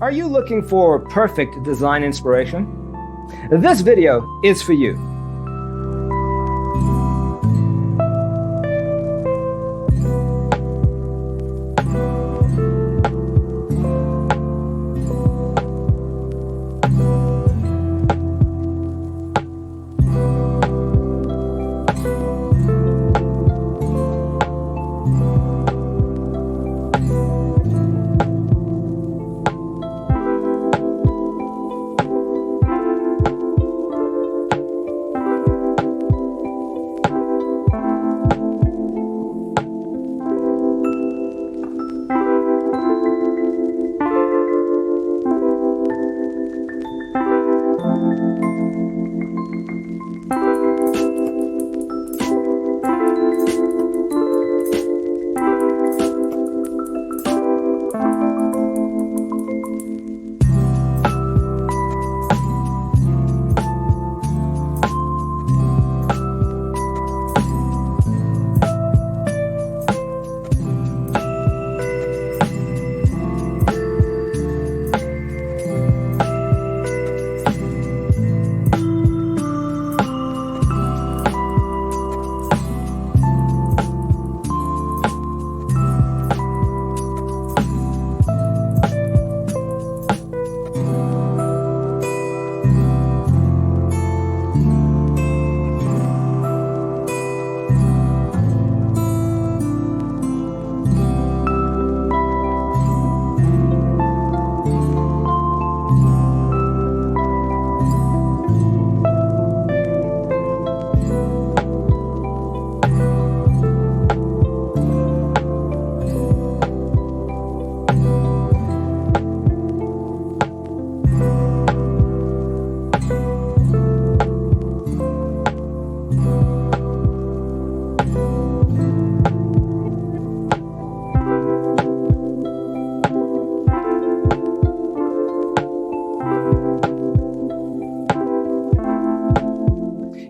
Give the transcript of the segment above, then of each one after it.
Are you looking for perfect design inspiration? This video is for you.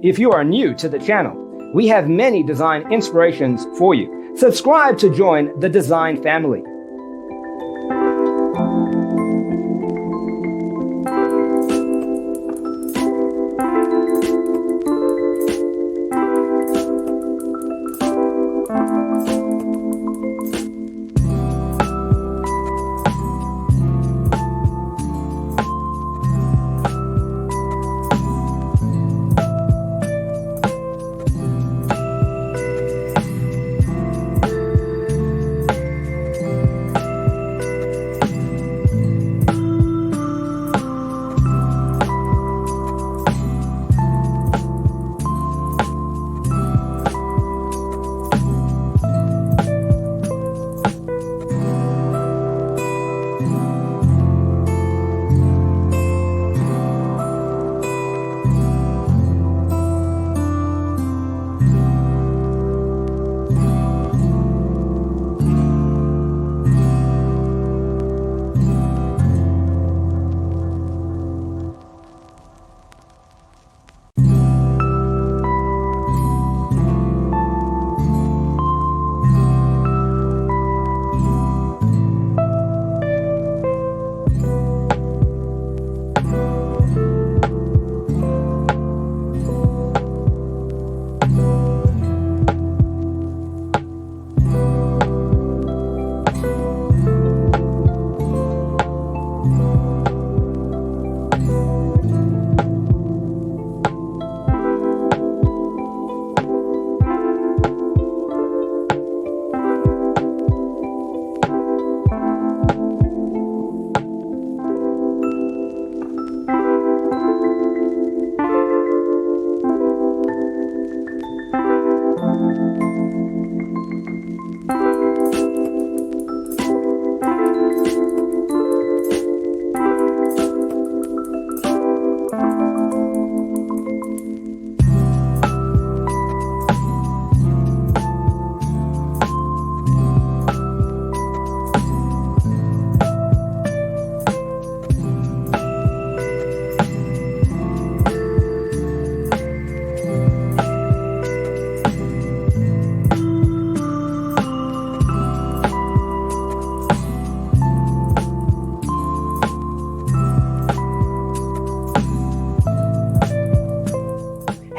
If you are new to the channel, we have many design inspirations for you. Subscribe to join the design family.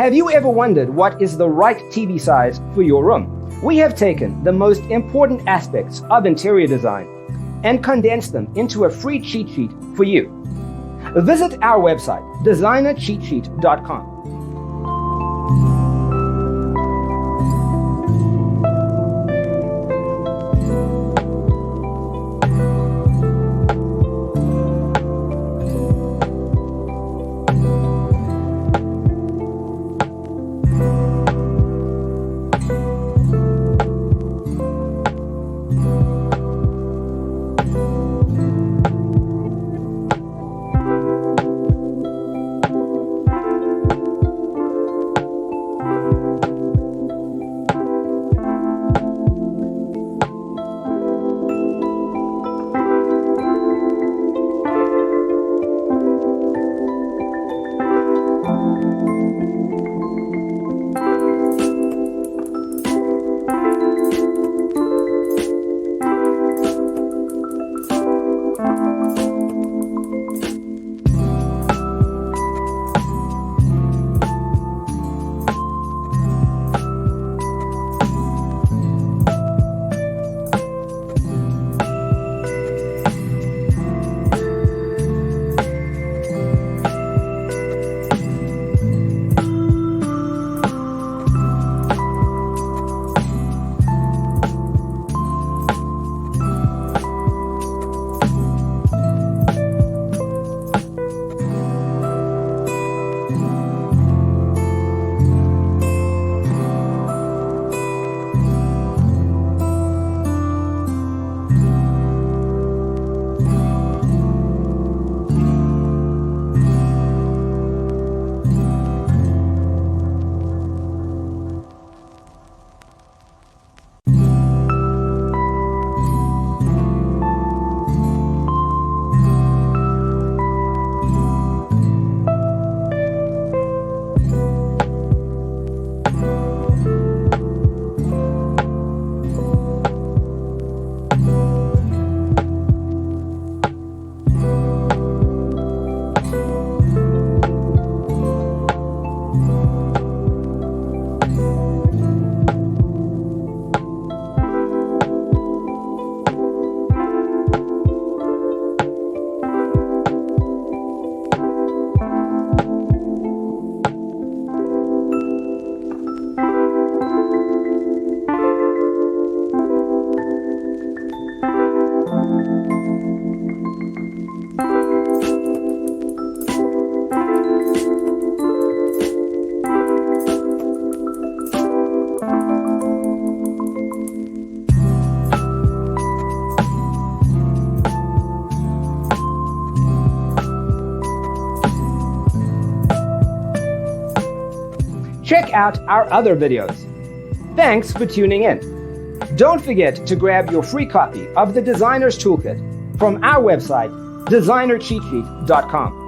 Have you ever wondered what is the right TV size for your room? We have taken the most important aspects of interior design and condensed them into a free cheat sheet for you. Visit our website, designercheatsheet.com. Check out our other videos. Thanks for tuning in. Don't forget to grab your free copy of the Designer's Toolkit from our website, designercheatsheet.com.